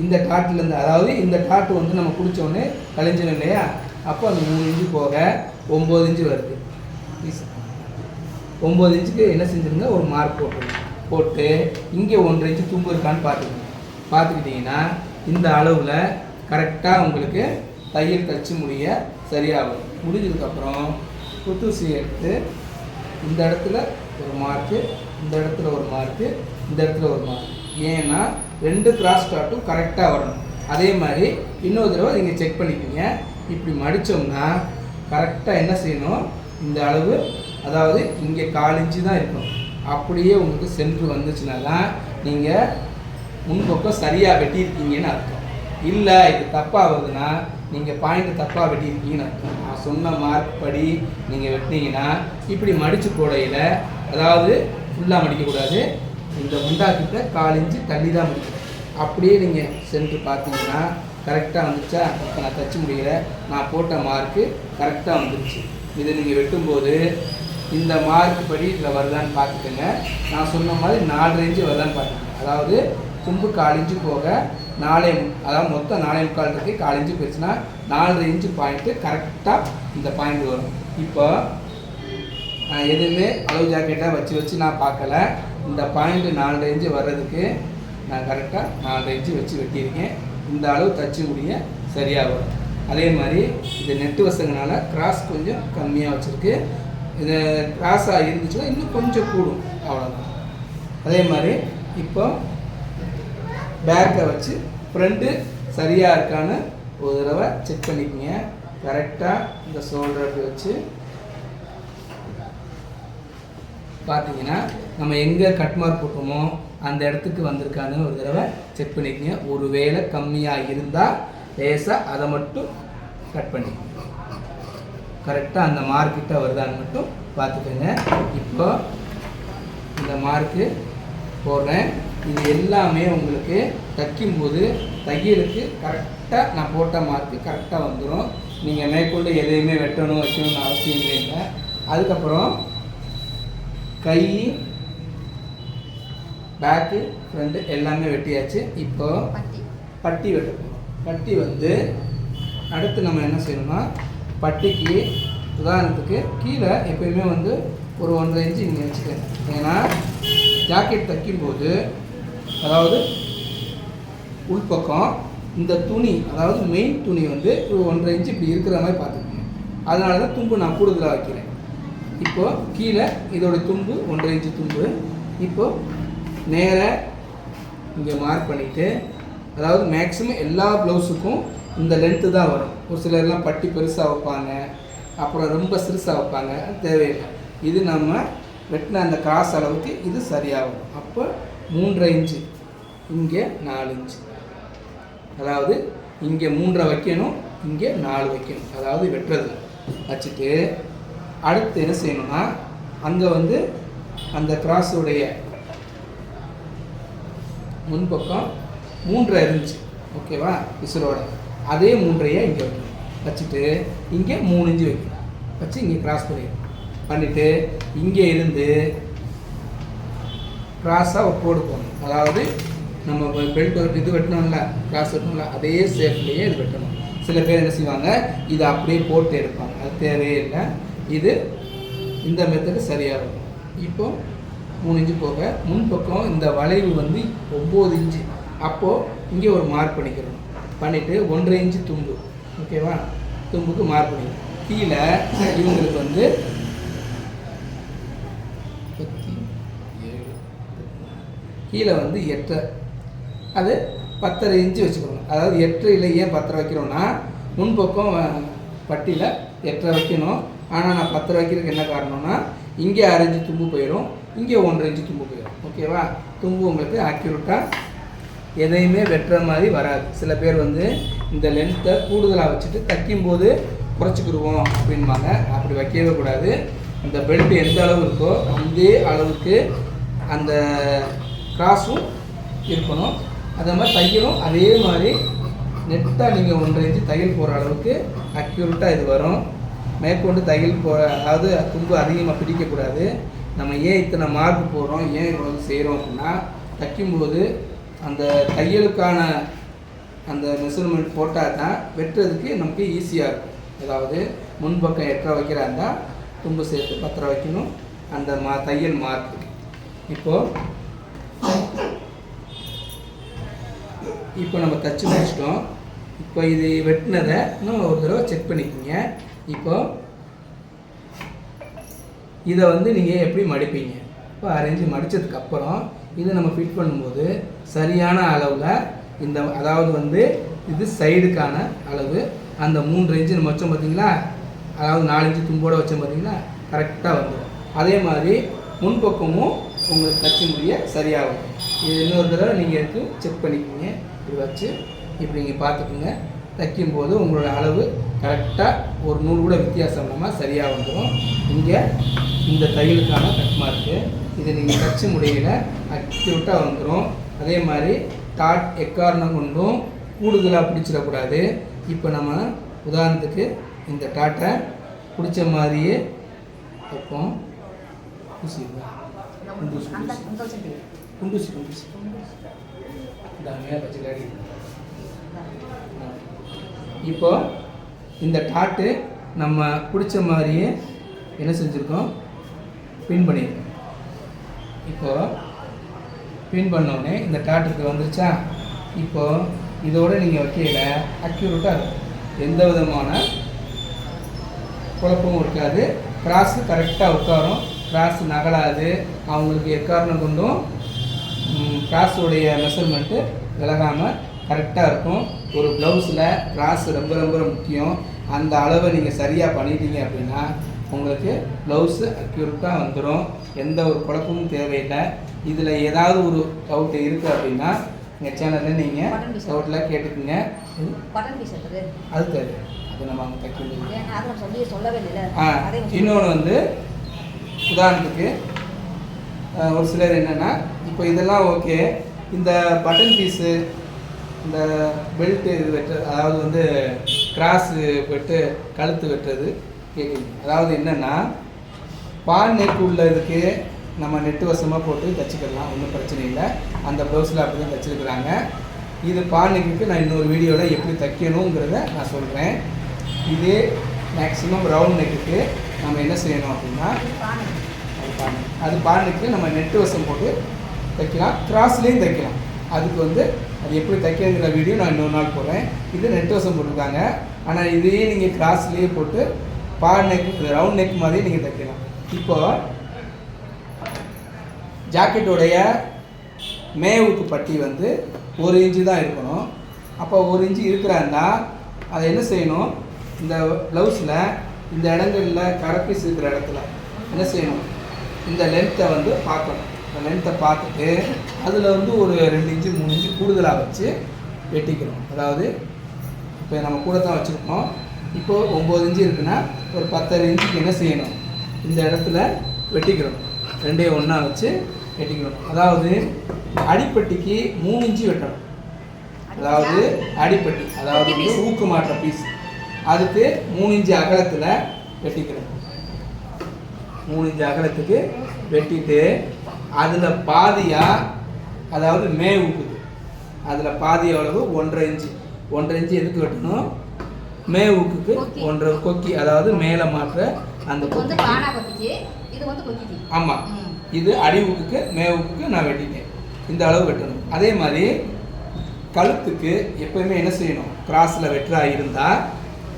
இந்த டாட்டிலேருந்து, அதாவது இந்த டாட்டு வந்து நம்ம பிடிச்சோடனே கழிஞ்சிடும் இல்லையா? அப்போ அந்த 3 இன்ச்சு போக 9 இன்ச்சு வருது. 9 இன்ச்சுக்கு என்ன செஞ்சுருங்க, ஒரு மார்க் போட்டு இங்கே 1.5 இன்ச்சு தும்பு இருக்கான்னு பார்த்துக்கிட்டிங்கன்னா இந்த அளவில் கரெக்டாக உங்களுக்கு தையல் தச்சு முடிய சரியாகும். முடிஞ்சதுக்கப்புறம் குத்தூசி எடுத்து இந்த இடத்துல ஒரு மார்க்கு, இந்த இடத்துல ஒரு மார்க்கு, இந்த இடத்துல ஒரு மார்க். ஏன்னா 2 கிராஸ் டாட்டும் கரெக்டாக வரணும். அதே மாதிரி இன்னொரு தடவை நீங்கள் செக் பண்ணிக்கிங்க. இப்படி மடித்தோம்னா கரெக்டாக என்ன செய்யணும், இந்த அளவு, அதாவது இங்கே 1/4 இன்ச்சு தான் இருக்கணும். அப்படியே உங்களுக்கு சென்ட்ரு வந்துச்சுன்னா தான் நீங்கள் முன்பக்கம் சரியாக வெட்டியிருக்கீங்கன்னு அர்த்தம். இல்லை இது தப்பாக வருதுன்னா நீங்கள் பாயிண்ட் தப்பாக வெட்டியிருக்கீங்கன்னு அர்த்தம். நான் சொன்ன மார்க் படி நீங்கள் வெட்டினீங்கன்னா இப்படி மடித்து போடையில், அதாவது ஃபுல்லாக மடிக்கக்கூடாது, இந்த முண்டாக்கிட்ட 1/4 இன்ச்சு தள்ளி தான் மடிக்கணும். அப்படியே நீங்கள் சென்ட்ரு பார்த்தீங்கன்னா கரெக்டாக வந்துச்சா? இப்போ நான் தச்சு முடியல, நான் போட்ட மார்க்கு கரெக்டாக வந்துடுச்சு. இதை நீங்கள் வெட்டும்போது இந்த மார்க் படி இதில் வருதான்னு பார்த்துக்கோங்க. நான் சொன்ன மாதிரி 4.5 இன்ச்சு வருதான்னு பார்த்துக்கோங்க. அதாவது தும்பு 1/4 இன்ச்சு போக 4, அதாவது மொத்தம் 4.25 இருக்குது. 1/4 இன்ச்சு போயிடுச்சுன்னா 4.5 இன்ச்சு பாயிண்ட்டு கரெக்டாக இந்த பாயிண்ட் வரும். இப்போ நான் எதுவுமே அளவு ஜாக்கெட்டாக வச்சு நான் பார்க்கல. இந்த பாயிண்ட்டு 4.5 இன்ச்சு வர்றதுக்கு நான் கரெக்டாக 4.5 இன்ச்சு வச்சு வெட்டியிருக்கேன். இந்த அளவு தச்சு முடிய சரியாக வரும். அதே மாதிரி இது நெட்டு வசங்கனால கிராஸ் கொஞ்சம் கம்மியாக வச்சுருக்கு. இது கிராஸாக இருந்துச்சுன்னா இன்னும் கொஞ்சம் கூடும், அவ்வளோதான். அதே மாதிரி இப்போ பேக்கை வச்சு ஃப்ரண்ட்டு சரியாக இருக்கான்னு ஒரு தடவை செக் பண்ணிக்கோங்க. கரெக்டாக இந்த ஷோல்டர் அப்படி வச்சு பார்த்தீங்கன்னா நம்ம எங்கே கட் மார்க் போட்டோமோ அந்த இடத்துக்கு வந்திருக்கான்னு ஒரு தடவை செக் பண்ணிக்கோங்க. ஒரு வேளை கம்மியாக இருந்தால் லேசாக அதை மட்டும் கட் பண்ணிக்கோங்க. கரெக்டாக அந்த மார்க்கிட்ட வருதான்னு மட்டும் பார்த்துக்கோங்க. இப்போ இந்த மார்க்கு போடுறேன். இது எல்லாமே உங்களுக்கு தைக்கும்போது தையலுக்கு கரெக்டாக நான் போட்ட மார்க்கு கரெக்டாக வந்துடும். நீங்கள் மேற்கொண்டு எதையுமே வெட்டணும் வைக்கணும்னு அவசியம் இல்லை. அதுக்கப்புறம் கை, பேக்கு, ஃப்ரண்ட்டு எல்லாமே வெட்டியாச்சு. இப்போ பட்டி வெட்டணும். பட்டி வந்து அடுத்து நம்ம என்ன செய்யணும்னா பட்டிக்கு உதாரணத்துக்கு கீழே எப்பயுமே வந்து ஒரு 1.5 இன்ச்சு இங்கே வச்சுக்கோங்க. ஏன்னா ஜாக்கெட் தைக்கும்போது அதாவது உள்பக்கம் இந்த துணி அதாவது மெயின் துணி வந்து ஒரு 1.5 இன்ச்சு இப்படி இருக்கிற மாதிரி பார்த்துக்கோங்க. அதனால தான் தும்பு நான் கூடுதலாக வைக்கிறேன். இப்போது கீழே இதோட தும்பு 1.5 இன்ச்சு தும்பு. இப்போது நேராக இங்கே மார்க் பண்ணிவிட்டு அதாவது மேக்ஸிமம் எல்லா ப்ளவுஸுக்கும் இந்த லென்த்து தான் வரும். ஒரு சிலர்லாம் பட்டி பெருசாக வைப்பாங்க, அப்புறம் ரொம்ப சிறுசாக வைப்பாங்க. தேவையில்லை. இது நம்ம வெட்டின அந்த கிராஸ் அளவுக்கு இது சரியாகும். அப்போ 3.5 இன்ச்சு, இங்கே 4 இன்ச்சு. அதாவது இங்கே 3 வைக்கணும், இங்கே 4 வைக்கணும். அதாவது வெட்டுறது வச்சுட்டு அடுத்து என்ன செய்யணும்னா அங்கே வந்து அந்த கிராஸுடைய முன்பக்கம் 3.5 இருந்துச்சு. ஓகேவா? விசிலோட அதே 3.5 இங்கே வைக்கணும். வச்சுட்டு இங்கே 3 இன்ச்சு வைக்கணும். வச்சு இங்கே கிராஸ் பண்ணிவிட்டு இங்கே இருந்து கிராஸாக ஒரு கோடு போடணும். அதாவது நம்ம பெல்ட் இது வெட்டணும்ல, கிராஸ் வெட்டணும்ல, அதே ஷேப்லேயே இது வெட்டணும். சில பேர் என்ன செய்வாங்க, இதை அப்படியே போட்டு எடுப்பாங்க. அது தேவையே இல்லை. இது இந்த மெத்தடு சரியாக இருக்கும். இப்போது 3 இன்ச்சு போக முன்பக்கம் இந்த வளைவு வந்து 9 இன்ச்சு. அப்போது இங்கே ஒரு மார்க் பண்ணிக்கிறோம். பண்ணிவிட்டு 1.5 இன்ச்சு தும்பு. ஓகேவா? தும்புக்கு மார்க் பண்ணிக்கிறோம். கீழே இவங்களுக்கு வந்து 37 கீழே வந்து 8 அது 10.5 இன்ச்சு வச்சுக்கணும். அதாவது 8 ஏன் 10 வைக்கிறோன்னா முன்பக்கம் பட்டியில் 8 வைக்கணும். ஆனால் நான் 10 வைக்கிறதுக்கு என்ன காரணம்னா இங்கே 6 இன்ச்சு தும்பு போயிடும், இங்கே 1.5 இன்ச்சு தும்பு போயிடும். ஓகேவா? தும்பு உங்களுக்கு ஆக்யூரேட்டாக எதையுமே வெட்டுற மாதிரி வராது. சில பேர் வந்து இந்த லென்த்தை கூடுதலாக வச்சுட்டு தைக்கும்போது குறைச்சிக்கிடுவோம் அப்படின்பாங்க. அப்படி வைக்கவே கூடாது. இந்த பெல்ட் எந்த அளவு இருக்கோ அதே அளவுக்கு அந்த கிராஸும் இருக்கணும். அதே மாதிரி தையலும் அதே மாதிரி நெட்டாக நீங்கள் 1.5 இன்ச்சு தையல் போகிற அளவுக்கு அக்யூரேட்டாக இது வரும். மேற்கொண்டு தையல் அதாவது தும்பு அதிகமாக பிடிக்கக்கூடாது. நம்ம ஏன் இத்தனை மார்க் போடுறோம், ஏன் இவ்வளவு செய்கிறோம் அப்படின்னா தைக்கும்போது அந்த தையலுக்கான அந்த மெஷர்மெண்ட் போட்டால் தான் வெட்டுறதுக்கு நமக்கு ஈஸியாக இருக்கும். அதாவது முன்பக்கம் 8 வைக்கிறா இருந்தால் தும்பு சேர்த்து 10 வைக்கணும். அந்த தையல் மார்க் இப்போ நம்ம தச்சு முடிச்சிட்டோம். இப்போ இது வெட்டினதை இன்னும் ஒரு தடவை செக் பண்ணிக்கோங்க. இப்போ இதை வந்து நீங்கள் எப்படி மடிப்பீங்க? இப்போ அரேஞ்சு மடித்ததுக்கப்புறம் இதை நம்ம ஃபிட் பண்ணும்போது சரியான அளவில் இந்த அதாவது வந்து இது சைடுக்கான அளவு அந்த 3 இன்ச்சு நம்ம வச்சோம் பார்த்தீங்களா, அதாவது 4 இன்ச்சு தும்போடு வச்சோம் பார்த்தீங்களா, கரெக்டாக வந்துடும். அதே மாதிரி முன்பக்கமும் உங்களுக்கு தச்சு முடிய சரியாகும். இது இன்னொரு தடவை நீங்கள் எடுத்து செக் பண்ணிக்கோங்க. இப்படி வச்சு இப்படி நீங்கள் பார்த்துக்குங்க. தைக்கும்போது உங்களோட அளவு கரெக்டாக ஒரு நூல் கூட வித்தியாசம் இல்லாமல் சரியாக வந்துடும். இங்கே இந்த தையலுக்கான கட் மார்க்கு இதை நீங்கள் தச்சு முடியல அக்யூரேட்டாக வந்துடும். அதே மாதிரி டாட் எக்காரணம் கொண்டும் கூடுதலாக பிடிச்சிடக்கூடாது. இப்போ நம்ம உதாரணத்துக்கு இந்த டாட்டை பிடிச்ச மாதிரியே வைப்போம். குண்டூசி இப்போ இந்த டாட்டு நம்ம பிடிச்ச மாதிரியே என்ன செஞ்சுருக்கோம், பின் பண்ணியிருக்கோம். இப்போது பின் பண்ணோடனே இந்த டாட்டுக்கு வந்துருச்சா. இப்போது இதோடு நீங்கள் வைக்கல அக்யூரேட்டாக இருக்கும். எந்த விதமான குழப்பமும் இருக்காது. கிராஸு கரெக்டாக உட்காரும், கிராஸ் நகலாது. அவங்களுக்கு எக்காரணம் கொண்டும் கிராஸுடைய மெஷர்மெண்ட்டு விலகாமல் கரெக்டாக இருக்கும். ஒரு ப்ளவுஸில் கிராஸ் ரொம்ப ரொம்ப முக்கியம். அந்த அளவை நீங்கள் சரியாக பண்ணிட்டீங்க அப்படின்னா உங்களுக்கு ப்ளவுஸு அக்யூரேட்டாக வந்துடும். எந்த ஒரு குழப்பமும் தேவையில்லை. இதில் ஏதாவது ஒரு டவுட் இருக்குது அப்படின்னா எங்கள் சேனலில் நீங்கள் டவுட்டில் கேட்டுக்குங்க. அது தேவை, அது நம்ம அவங்க தைக்க இன்னொன்று வந்து உதாரணத்துக்கு ஒரு சிலர் என்னென்னா இப்போ இதெல்லாம் ஓகே, இந்த பட்டன் பீஸு இந்த பெல்ட்டு இது வெட்டுறது, அதாவது வந்து கிராஸு வெட்டு கழுத்து வெட்டுறது கேட்குறீங்க. அதாவது என்னென்னா பான் நெக் உள்ளதுக்கு நம்ம நெட்டு வசமாக போட்டு தைச்சிக்கலாம், ஒன்றும் பிரச்சனை இல்லை. அந்த ப்ளவுஸில் அப்படி தான் தைச்சிருக்கிறாங்க. இது பான் நெக்குக்கு நான் இன்னொரு வீடியோவில் எப்படி தைக்கணுங்கிறத நான் சொல்கிறேன். இதே மேக்ஸிமம் ரவுண்ட் நெக்குக்கு நம்ம என்ன செய்யணும் அப்படின்னா அது பான் நெக்கு நம்ம நெட்டு வசம் போட்டு தைக்கலாம், கிராஸ்லேயும் தைக்கலாம். அதுக்கு வந்து அது எப்படி தைக்கிறதுங்கிற வீடியோ நான் இன்னொரு நாள் போடுறேன். இது நெட் வசம் போட்டிருக்காங்க. ஆனால் இதையே நீங்கள் கிராஸ்லேயே போட்டு பான் நெக் ரவுண்ட் நெக் மாதிரி நீங்கள் தைக்கலாம். இப்போது ஜாக்கெட்டோடைய மேவுக்கு பட்டி வந்து 1 இன்ச்சு தான் இருக்கணும். அப்போ 1 இன்ச்சு இருக்கிறாருந்தா அதை என்ன செய்யணும், இந்த ப்ளவுஸில் இந்த இடங்களில் கரப்பீஸ் இருக்கிற இடத்துல என்ன செய்யணும், இந்த லென்த்தை வந்து பார்க்கணும். இந்த லென்த்தை பார்த்துட்டு அதில் வந்து ஒரு 2 இன்ச்சு 3 இன்ச்சு கூடுதலாக வச்சு வெட்டிக்கணும். அதாவது இப்போ நம்ம கூட தான் வச்சுருக்கோம். இப்போது 9 இன்ச்சு இருக்குன்னா ஒரு 10 இன்ச்சுக்கு என்ன செய்யணும், இந்த இடத்துல வெட்டிக்கிறோம். 2 ஒன்றா வச்சு வெட்டிக்கணும். அதாவது அடிப்பட்டிக்கு 3 இன்ச்சு வெட்டணும். அதாவது அடிப்பட்டி, அதாவது வந்து ஊக்கு மாற்ற பீஸ், அதுக்கு 3 இன்ச்சு அகலத்தில் வெட்டிக்கிறோம். 3 இன்ச்சு அகலத்துக்கு வெட்டிட்டு அதில் பாதியாக, அதாவது மே ஊக்குது, அதில் பாதி அளவு 1.5 இன்ச்சு. 1.5 இன்ச்சு எதுக்கு வெட்டணும், மே ஊக்குக்கு 1.5 கொக்கி, அதாவது மேலே மாற்ற அந்த கொக்கி. ஆமாம், இது அடி ஊக்குக்கு மே ஊக்குக்கு நான் வெட்டிட்டேன். இந்த அளவு வெட்டணும். அதே மாதிரி கழுத்துக்கு எப்போயுமே என்ன செய்யணும், கிராஸில் வெட்டுறா இருந்தால்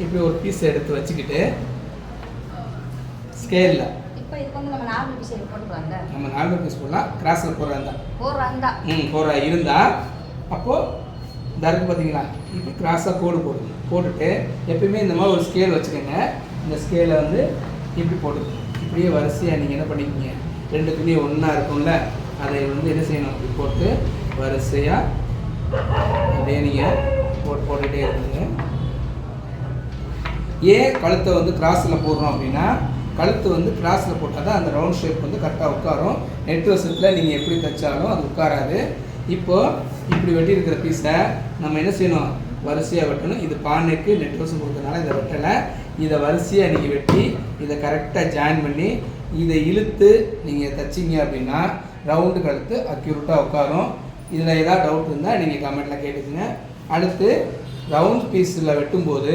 இப்படி ஒரு பீஸ் எடுத்து வச்சுக்கிட்டு ஸ்கேலில் நம்ம நார்மல் பீஸ் போடலாம். கிராஸில் போடுறா இருந்தால் அப்போது இந்த இருக்கு பார்த்தீங்களா, இப்படி கிராஸாக கோடு போட்டுட்டு எப்பயுமே இந்த மாதிரி ஒரு ஸ்கேல் வச்சுக்கோங்க. இந்த ஸ்கேலை வந்து இப்படி போட்டுக்கணும். இப்படியே வரிசையாக நீங்கள் என்ன பண்ணிக்கிங்க, 2 துணி ஒன்றா இருக்கும்ல, அதை வந்து என்ன செய்யணும், இப்படி போட்டு வரிசையாக அப்படியே நீங்கள் போட்டுகிட்டே இருக்குங்க. ஏன் கழுத்தை வந்து கிராஸில் போடுறோம் அப்படின்னா, கழுத்து வந்து கிராஸில் போட்டால் தான் அந்த ரவுண்ட் ஷேப் வந்து கரெக்டாக உட்காரும். நெட் வசத்தில் நீங்கள் எப்படி தைச்சாலும் அது உட்காராது. இப்போது இப்படி வெட்டியிருக்கிற பீஸை நம்ம என்ன செய்யணும், வரிசையாக வெட்டணும். இது பானைக்கு நெட் வசம் கொடுத்ததுனால இதை வெட்டலை. இதை வரிசையாக நீங்கள் வெட்டி இதை கரெக்டாக ஜாயின் பண்ணி இதை இழுத்து நீங்கள் தைச்சிங்க அப்படின்னா ரவுண்டு கழுத்து அக்யூரேட்டாக உட்காரும். இதில் ஏதாவது டவுட் இருந்தால் நீங்கள் கமெண்ட்டில் கேட்டுக்குங்க. அடுத்து ரவுண்ட் பீஸில் வெட்டும்போது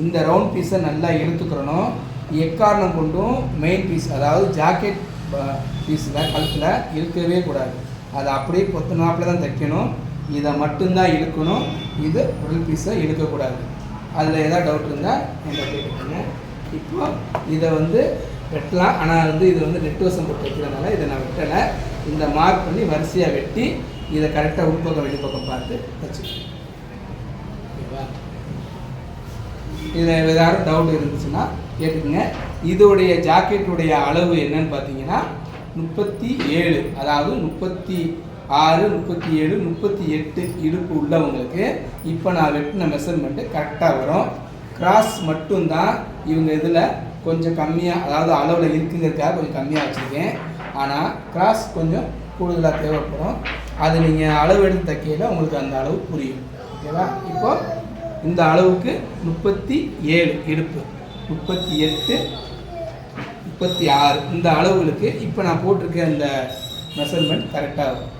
இந்த ரவுண்ட் பீஸை நல்லா இழுத்துக்கிறணும். எக்காரணம் கொண்டும் மெயின் பீஸ், அதாவது ஜாக்கெட் பீஸில் கழுத்தில் இழுக்கவே கூடாது. அதை அப்படியே பொத்துனாப்பில் தான் தைக்கணும். இதை மட்டும்தான் இழுக்கணும். இது ஃபுல் பீஸை இழுக்கக்கூடாது. அதில் ஏதாவது டவுட் இருந்தால் என்கிட்ட கேட்டுக்கோங்க. இப்போ இதை வந்து வெட்டலாம். ஆனால் வந்து இது வந்து நெட் வசம் போட்டு வைக்கிறதுனால இதை நான் வெட்டலை. இந்த மார்க் பண்ணி வரிசையாக வெட்டி இதை கரெக்டாக உள்பக்கம் வெளிப்பக்கம் பார்த்து வச்சுக்கணும். ஓகேவா? இதில் ஏதாவது டவுட் இருந்துச்சுன்னா கேட்டுக்குங்க. இதோடைய ஜாக்கெட்டுடைய அளவு என்னன்னு பார்த்தீங்கன்னா 37, அதாவது 36, 37, 38 இடுப்பு உள்ளவங்களுக்கு இப்போ நான் வெட்டின மெஷர்மெண்ட்டு கரெக்டாக வரும். கிராஸ் மட்டும்தான் இவங்க இதில் கொஞ்சம் கம்மியாக, அதாவது அளவில் இருக்குங்கிறதுக்காக கொஞ்சம் கம்மியாக வச்சுருக்கேன். ஆனால் கிராஸ் கொஞ்சம் கூடுதலாக தேவைப்படும். அது நீங்கள் அளவு எடுத்து தைக்கையில் உங்களுக்கு அந்த அளவு புரியும். ஓகேவா? இப்போ இந்த அளவுக்கு 37 இடுப்பு, 38, 36 இந்த அளவுகளுக்கு இப்போ நான் போட்டிருக்க இந்த மெஷர்மெண்ட் கரெக்டாக வரும்.